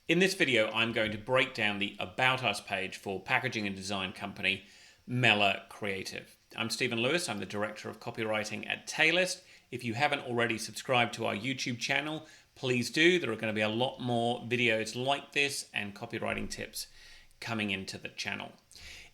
In this video, I'm going to break down the About Us page for packaging and design company Mela Creative. I'm Stephen Lewis. I'm the Director of Copywriting at Taylist. If you haven't already subscribed to our YouTube channel, please do. There are going to be a lot more videos like this and copywriting tips coming into the channel.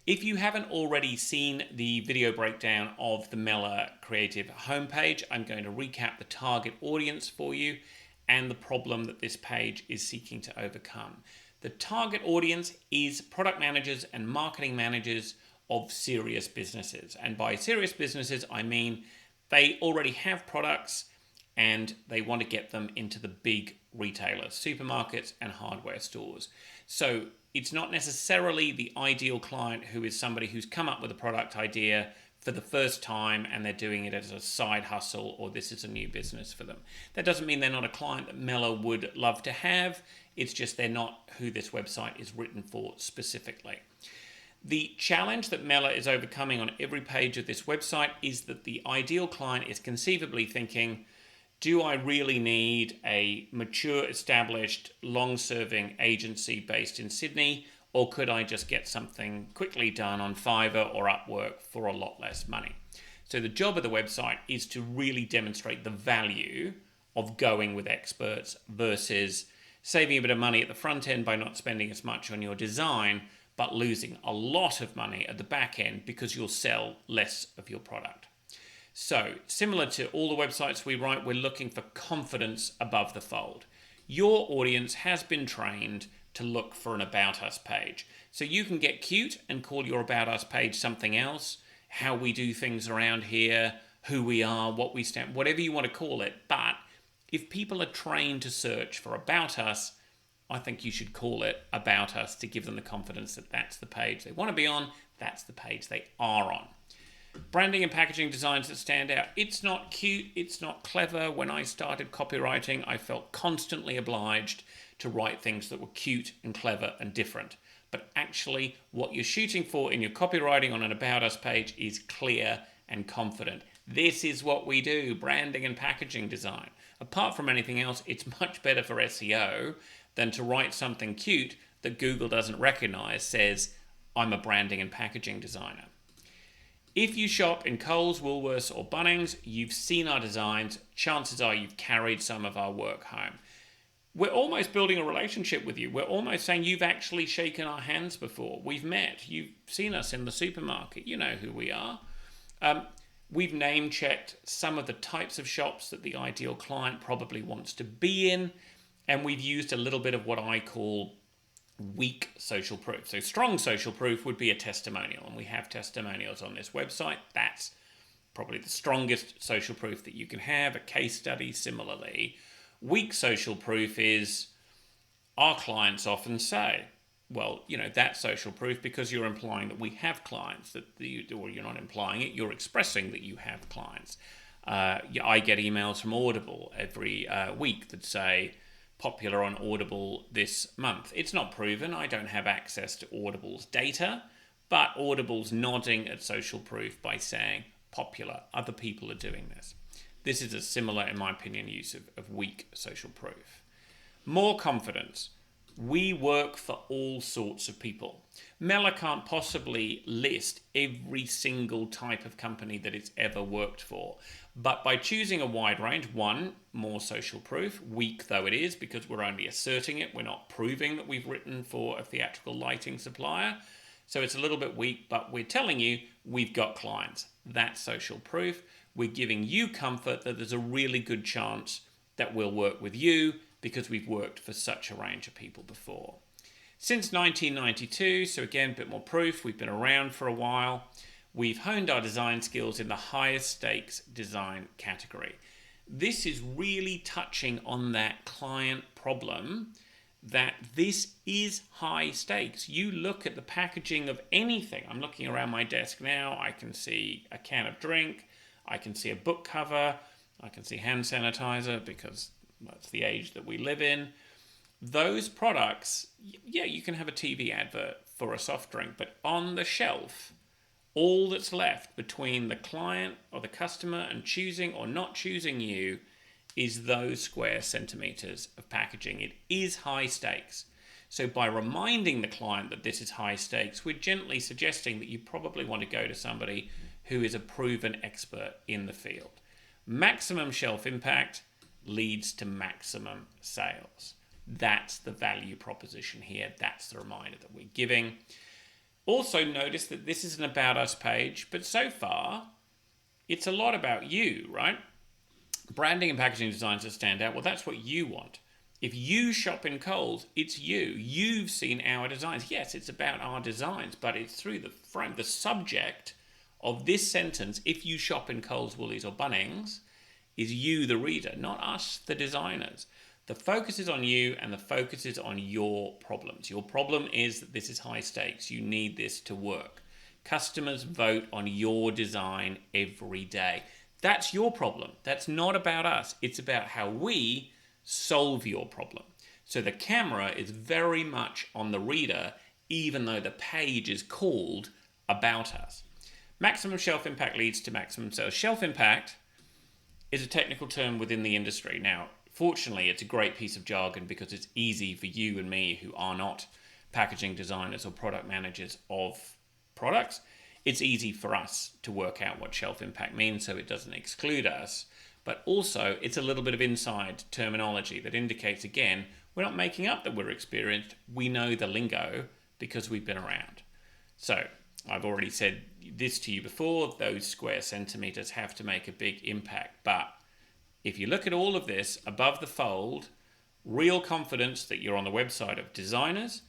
If you haven't already seen the video breakdown of the Mela Creative homepage, I'm going to recap the target audience for you and the problem that this page is seeking to overcome. The target audience is product managers and marketing managers of serious businesses. And by serious businesses, I mean they already have products and they want to get them into the big retailers, supermarkets and hardware stores. So it's not necessarily the ideal client who is somebody who's come up with a product idea for the first time and they're doing it as a side hustle, or this is a new business for them. That doesn't mean they're not a client that Mela would love to have. It's just they're not who this website is written for specifically. The challenge that Mela is overcoming on every page of this website is that the ideal client is conceivably thinking, do I really need a mature, established, long-serving agency based in Sydney, or could I just get something quickly done on Fiverr or Upwork for a lot less money? So the job of the website is to really demonstrate the value of going with experts versus saving a bit of money at the front end by not spending as much on your design, but losing a lot of money at the back end because you'll sell less of your product. So, similar to all the websites we write, we're looking for confidence above the fold. Your audience has been trained to look for an About Us page. So you can get cute and call your About Us page something else, how we do things around here, who we are, what we stand, whatever you want to call it. But if people are trained to search for About Us, I think you should call it About Us to give them the confidence that that's the page they want to be on, that's the page they are on. Branding and packaging designs that stand out. It's not cute, it's not clever. When I started copywriting, I felt constantly obliged to write things that were cute and clever and different. But actually, what you're shooting for in your copywriting on an About Us page is clear and confident. This is what we do, branding and packaging design. Apart from anything else, it's much better for SEO than to write something cute that Google doesn't recognize, says, I'm a branding and packaging designer. If you shop in Coles, Woolworths or Bunnings, you've seen our designs. Chances are you've carried some of our work home. We're almost building a relationship with you. We're almost saying you've actually shaken our hands before. We've met. You've seen us in the supermarket. You know who we are. We've name-checked some of the types of shops that the ideal client probably wants to be in. And we've used a little bit of what I call weak social proof. So strong social proof would be a testimonial, and we have testimonials on this website. That's probably the strongest social proof that you can have. A case study similarly. Weak social proof is our clients often say, well, you know, that's social proof because you're implying that we have clients, or you're not implying it, you're expressing that you have clients. I get emails from Audible every week that say, popular on Audible this month. It's not proven. I don't have access to Audible's data, but Audible's nodding at social proof by saying popular. Other people are doing this. This is a similar, in my opinion, use of weak social proof. More confidence. We work for all sorts of people. Mela can't possibly list every single type of company that it's ever worked for. But by choosing a wide range, one, more social proof, weak though it is, because we're only asserting it. We're not proving that we've written for a theatrical lighting supplier. So it's a little bit weak, but we're telling you we've got clients. That's social proof. We're giving you comfort that there's a really good chance that we'll work with you because we've worked for such a range of people before. Since 1992, so again, a bit more proof, we've been around for a while. We've honed our design skills in the highest stakes design category. This is really touching on that client problem that this is high stakes. You look at the packaging of anything. I'm looking around my desk now. I can see a can of drink. I can see a book cover. I can see hand sanitizer because that's the age that we live in. Those products, yeah, you can have a TV advert for a soft drink, but on the shelf, all that's left between the client or the customer and choosing or not choosing you is those square centimeters of packaging. It is high stakes. So by reminding the client that this is high stakes, we're gently suggesting that you probably want to go to somebody who is a proven expert in the field. Maximum shelf impact leads to maximum sales. That's the value proposition here. That's the reminder that we're giving. Also notice that this is an About Us page, but so far it's a lot about you, right? Branding and packaging designs that stand out, well, that's what you want. If you shop in Coles, it's you. You've seen our designs. Yes, it's about our designs, but it's through the frame. The subject of this sentence, if you shop in Coles, Woolies or Bunnings, is you, the reader, not us, the designers. The focus is on you and the focus is on your problems. Your problem is that this is high stakes. You need this to work. Customers vote on your design every day. That's your problem. That's not about us. It's about how we solve your problem. So the camera is very much on the reader, even though the page is called About Us. Maximum shelf impact leads to maximum sales. Shelf impact is a technical term within the industry. Now, fortunately, it's a great piece of jargon because it's easy for you and me who are not packaging designers or product managers of products. It's easy for us to work out what shelf impact means, so it doesn't exclude us. But also, it's a little bit of inside terminology that indicates, again, we're not making up that we're experienced. We know the lingo because we've been around. So, I've already said this to you before, those square centimeters have to make a big impact. But if you look at all of this above the fold, real confidence that you're on the website of designers,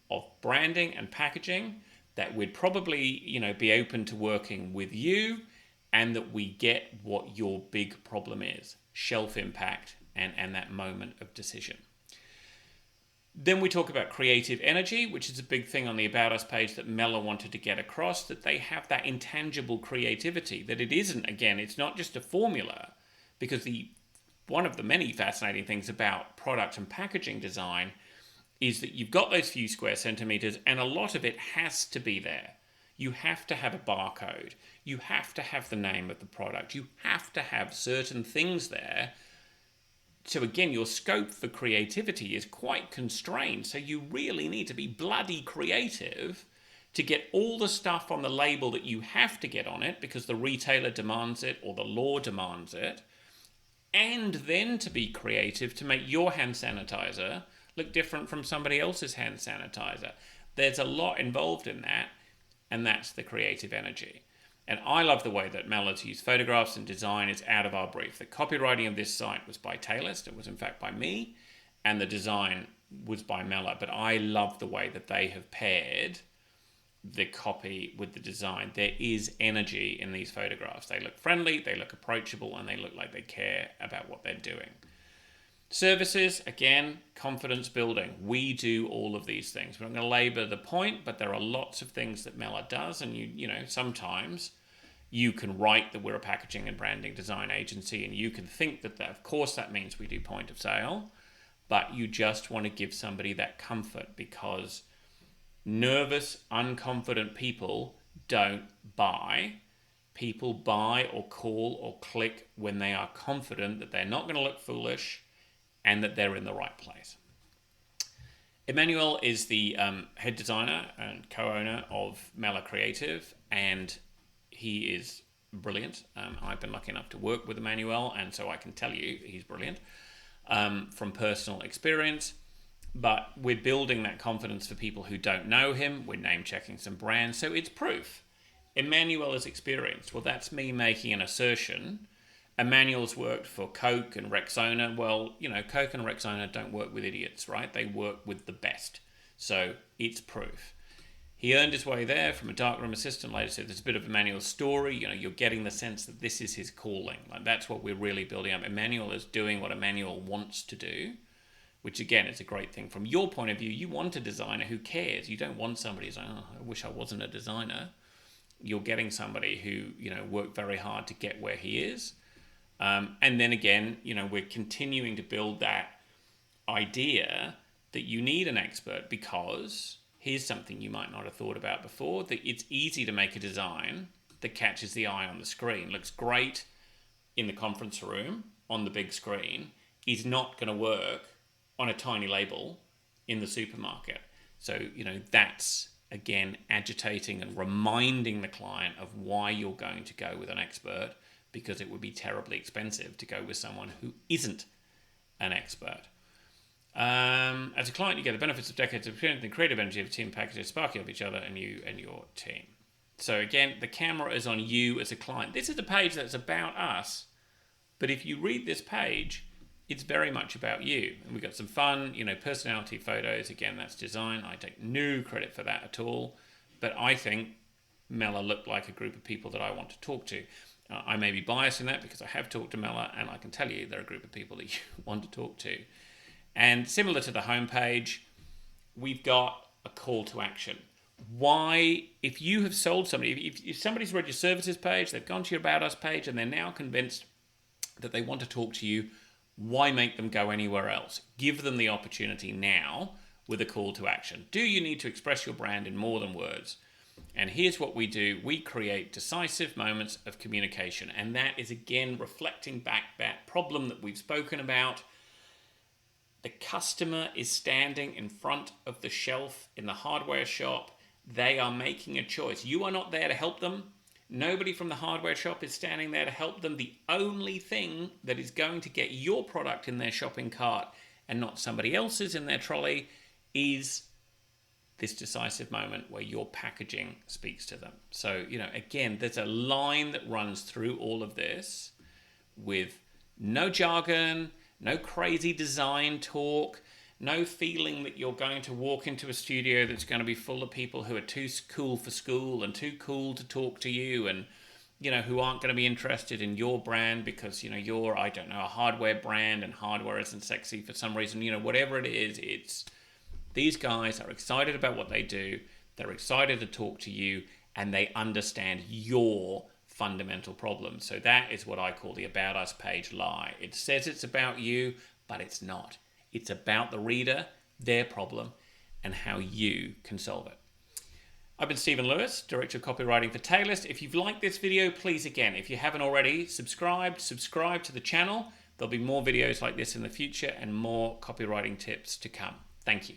of branding and packaging, that we'd probably, be open to working with you, and that we get what your big problem is, shelf impact and that moment of decision. Then we talk about creative energy, which is a big thing on the About Us page that Mela wanted to get across, that they have that intangible creativity, that it isn't, again, it's not just a formula, because one of the many fascinating things about product and packaging design is that you've got those few square centimeters and a lot of it has to be there. You have to have a barcode. You have to have the name of the product. You have to have certain things there. So again, your scope for creativity is quite constrained. So you really need to be bloody creative to get all the stuff on the label that you have to get on it because the retailer demands it or the law demands it. And then to be creative to make your hand sanitizer look different from somebody else's hand sanitizer. There's a lot involved in that, and that's the creative energy. And I love the way that Mela's used photographs and design is out of our brief. The copywriting of this site was by Taylist. It was in fact by me, and the design was by Mela. But I love the way that they have paired the copy with the design. There is energy in these photographs. They look friendly, they look approachable, and they look like they care about what they're doing. Services, again, confidence building. We do all of these things. We're not going to labor the point, but there are lots of things that Mela does, and sometimes you can write that we're a packaging and branding design agency, and you can think that of course that means we do point of sale, but you just want to give somebody that comfort because nervous, unconfident people don't buy. People buy or call or click when they are confident that they're not going to look foolish and that they're in the right place. Emmanuel is the head designer and co-owner of Mela Creative, and he is brilliant. I've been lucky enough to work with Emmanuel, and so I can tell you he's brilliant from personal experience. But we're building that confidence for people who don't know him. We're name-checking some brands, so it's proof. Emmanuel is experienced. Well, that's me making an assertion. Emmanuel's worked for Coke and Rexona. Well, Coke and Rexona don't work with idiots, right? They work with the best. So it's proof. He earned his way there from a darkroom assistant. Later said there's a bit of Emmanuel's story. You're getting the sense that this is his calling. Like that's what we're really building up. Emmanuel is doing what Emmanuel wants to do, which again is a great thing. From your point of view, you want a designer who cares. You don't want somebody who's like, oh, I wish I wasn't a designer. You're getting somebody who, worked very hard to get where he is. And then again, we're continuing to build that idea that you need an expert because here's something you might not have thought about before, that it's easy to make a design that catches the eye on the screen. Looks great in the conference room on the big screen is not going to work on a tiny label in the supermarket. So, that's, again, agitating and reminding the client of why you're going to go with an expert, because it would be terribly expensive to go with someone who isn't an expert. As a client, you get the benefits of decades of experience and creative energy of a team packages sparking off each other and you and your team. So again, the camera is on you as a client. This is a page that's about us, but if you read this page, it's very much about you. And we've got some fun, personality photos. Again, that's design. I take no credit for that at all. But I think Mela looked like a group of people that I want to talk to. I may be biased in that because I have talked to Mela, and I can tell you they're a group of people that you want to talk to. And similar to the homepage, we've got a call to action. Why, if you have sold somebody, if somebody's read your services page, they've gone to your About Us page, and they're now convinced that they want to talk to you, why make them go anywhere else? Give them the opportunity now with a call to action. Do you need to express your brand in more than words? And here's what we do. We create decisive moments of communication. And that is, again, reflecting back that problem that we've spoken about. The customer is standing in front of the shelf in the hardware shop. They are making a choice. You are not there to help them. Nobody from the hardware shop is standing there to help them. The only thing that is going to get your product in their shopping cart and not somebody else's in their trolley is this decisive moment where your packaging speaks to them. So, again, there's a line that runs through all of this with no jargon, no crazy design talk, no feeling that you're going to walk into a studio that's going to be full of people who are too cool for school and too cool to talk to you and, who aren't going to be interested in your brand because, you're, I don't know, a hardware brand and hardware isn't sexy for some reason. Whatever it is, it's these guys are excited about what they do. They're excited to talk to you and they understand your fundamental problem. So that is what I call the About Us page lie. It says it's about you, but it's not. It's about the reader, their problem, and how you can solve it. I've been Stephen Lewis, Director of Copywriting for Tailist. If you've liked this video, please, again, if you haven't already, subscribe to the channel. There'll be more videos like this in the future and more copywriting tips to come. Thank you.